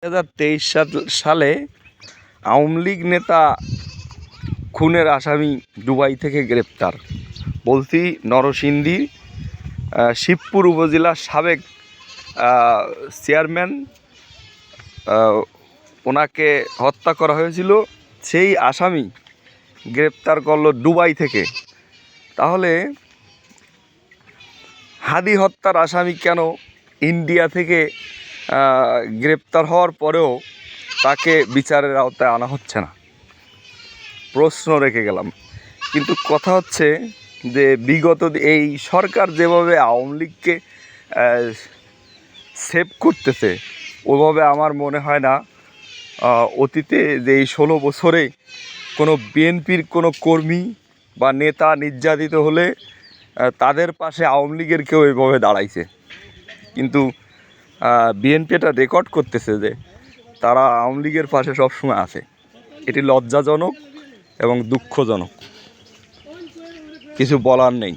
2023 সালে আওয়ামী লীগ নেতা খুনের আসামি দুবাই থেকে গ্রেপ্তার। বলছি নরসিংদী শিবপুর উপজেলার সাবেক চেয়ারম্যান, ওনাকে হত্যা করা হয়েছিল, সেই আসামি গ্রেপ্তার করলো দুবাই থেকে। তাহলে হাদি হত্যার আসামি কেন ইন্ডিয়া থেকে গ্রেপ্তার হওয়ার পরেও তাকে বিচারের আওতায় আনা হচ্ছে না? প্রশ্ন রেখে গেলাম। কিন্তু কথা হচ্ছে যে বিগত এই সরকার যেভাবে আওয়ামী লীগকে সেভ করতেছে, ওভাবে আমার মনে হয় না অতীতে যে এই 16 বছরে কোনো বিএনপির কোনো কর্মী বা নেতা নির্যাতিত হলে তাদের পাশে আওয়ামী লীগের কেউ এইভাবে দাঁড়াইছে। কিন্তু বিএনপি এটা রেকর্ড করতেছে যে তারা আওয়ামী লীগের পাশে সবসময় আছে। এটি লজ্জাজনক এবং দুঃখজনক, কিছু বলার নেই।